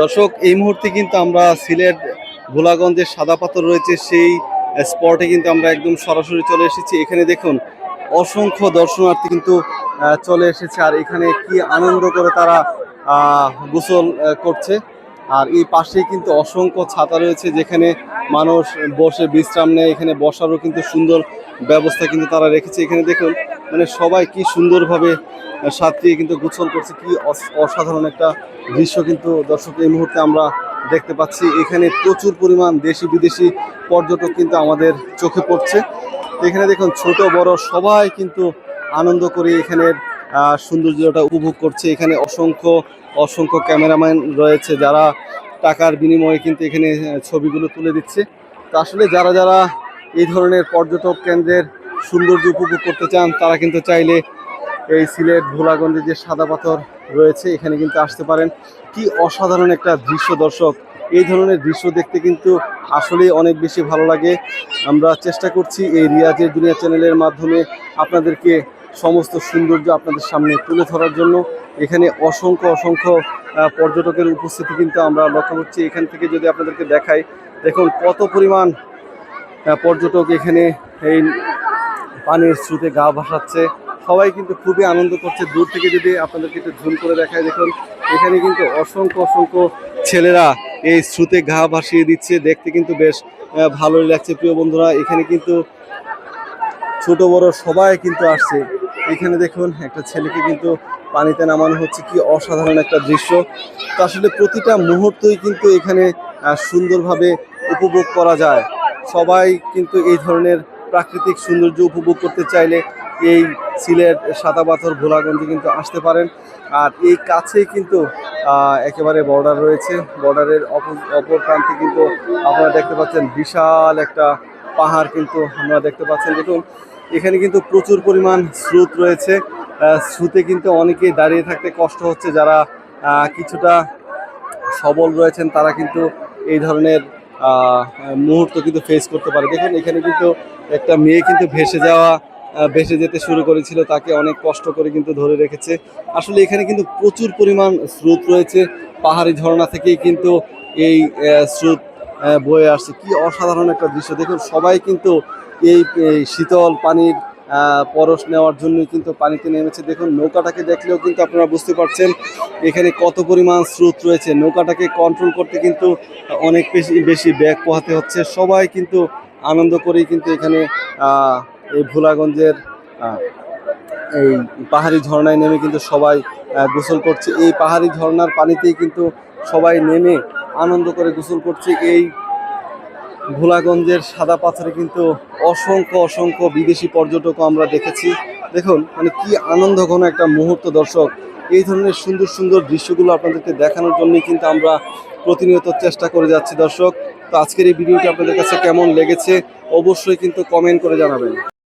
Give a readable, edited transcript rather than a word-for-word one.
দর্শক, এই মুহূর্তে কিন্তু আমরা সিলেট ভোলাগঞ্জের সাদা পাথর রয়েছে সেই স্পটে কিন্তু আমরা একদম সরাসরি চলে এসেছি। এখানে দেখুন অসংখ্য দর্শনার্থী কিন্তু চলে এসেছে, আর এখানে কি আনন্দ করে তারা গোসল করছে। আর এই পাশেই কিন্তু অসংখ্য ছাতা রয়েছে যেখানে মানুষ বসে বিশ্রাম নেয়। এখানে বসারও কিন্তু সুন্দর ব্যবস্থা কিন্তু তারা রেখেছে। এখানে দেখুন মানে সবাই কি সুন্দরভাবে সাঁতরিয়ে কিন্তু গোসল করছে। কি অসাধারণ একটা দৃশ্য কিন্তু দর্শক এই মুহূর্তে আমরা দেখতে পাচ্ছি। এখানে প্রচুর পরিমাণ দেশি বিদেশি পর্যটক কিন্তু আমাদের চোখে পড়ছে। এখানে দেখুন ছোট বড় সবাই কিন্তু আনন্দ করে এখানের সৌন্দর্যটা উপভোগ করছে। এখানে অসংখ্য ক্যামেরাম্যান রয়েছে যারা টাকার বিনিময়ে কিন্তু এখানে ছবিগুলো তুলে দিচ্ছে। তো আসলে যারা এই ধরনের পর্যটক কেন্দ্রের সৌন্দর্য উপভোগ করতে চান তারা কিন্তু চাইলে এই সিলেট ভোলাগঞ্জে যে সাদা পাথর রয়েছে এখানে কিন্তু আসতে পারেন। কি অসাধারণ একটা দৃশ্য দর্শক, এই ধরনের দৃশ্য দেখতে কিন্তু আসলেই অনেক বেশি ভালো লাগে। আমরা চেষ্টা করছি এই রিয়াজের দুনিয়া চ্যানেলের মাধ্যমে আপনাদেরকে সমস্ত সৌন্দর্য আপনাদের সামনে তুলে ধরার জন্য। এখানে অসংখ্য পর্যটকের উপস্থিতি কিন্তু আমরা লক্ষ্য করছি। এখান থেকে যদি আপনাদেরকে দেখাই, দেখুন কত পরিমাণ পর্যটক এখানে এই পানির স্রোতে গা ভাসাচ্ছে। সবাই কিন্তু খুবই আনন্দ করছে। দূর থেকে যদি আপনাদেরকে একটু ঝুম করে দেখায়, দেখুন এখানে কিন্তু অসংখ্য ছেলেরা এই স্রোতে গা ভাসিয়ে দিচ্ছে। দেখতে কিন্তু বেশ ভালোই লাগছে প্রিয় বন্ধুরা। এখানে কিন্তু ছোট বড় সবাই কিন্তু আসছে। এখানে দেখুন একটা ছেলেকে কিন্তু পানিতে নামানো হচ্ছে। কি অসাধারণ একটা দৃশ্য। তো আসলে প্রতিটা মুহূর্তই কিন্তু এখানে সুন্দরভাবে উপভোগ করা যায়। সবাই কিন্তু এই ধরনের প্রাকৃতিক সৌন্দর্য উপভোগ করতে চাইলে এই সিলেট সাদা পাথর ভোলাগঞ্জে কিন্তু আসতে পারেন। আর এই কাছেই কিন্তু একেবারে বর্ডার রয়েছে। বর্ডারের অপর প্রান্তে কিন্তু আপনারা দেখতে পাচ্ছেন বিশাল একটা পাহাড় কিন্তু আমরা দেখতে পাচ্ছেন। দেখুন এখানে কিন্তু প্রচুর পরিমাণ স্রোত রয়েছে। স্রোতে কিন্তু অনেকেই দাঁড়িয়ে থাকতে কষ্ট হচ্ছে। যারা কিছুটা সবল রয়েছেন তারা কিন্তু এই ধরনের মুহূর্ত কিন্তু ফেস করতে পারে। দেখুন এখানে কিন্তু একটা মেয়ে কিন্তু ভেসে যেতে শুরু করেছিল, তাকে অনেক কষ্ট করে কিন্তু ধরে রেখেছে। আসলে এখানে কিন্তু প্রচুর পরিমাণ স্রোত রয়েছে। পাহাড়ি ঝর্ণা থেকেই কিন্তু এই স্রোত বয়ে আসছে। কি অসাধারণ একটা দৃশ্য। দেখুন সবাই কিন্তু এই শীতল পানির পরশ নেওয়ার জন্য কিন্তু পানিতে নেমেছে। দেখুন নৌকাটাকে দেখলেও কিন্তু আপনারা বুঝতে পারছেন এখানে কত পরিমাণ স্রোত রয়েছে। নৌকাটাকে কন্ট্রোল করতে কিন্তু অনেক বেশি ব্যাগ পোহাতে হচ্ছে। সবাই কিন্তু আনন্দ করেই কিন্তু এখানে এই ভোলাগঞ্জের এই পাহাড়ি ঝর্ণায় নেমে কিন্তু সবাই গোসল করছে। এই পাহাড়ি ঝর্ণার পানিতেই কিন্তু সবাই নেমে আনন্দ করে গোসল করছে। এই ভোলাগঞ্জের সাদা পাথরে কিন্তু অসংখ্য বিদেশি পর্যটকও আমরা দেখেছি। দেখুন মানে কি আনন্দঘন একটা মুহূর্ত দর্শক। এই ধরনের সুন্দর দৃশ্যগুলো আপনাদেরকে দেখানোর জন্যই কিন্তু আমরা প্রতিনিয়ত চেষ্টা করে যাচ্ছি দর্শক। তো আজকের এই ভিডিওটি আপনাদের কাছে কেমন লেগেছে অবশ্যই কিন্তু কমেন্ট করে জানাবেন।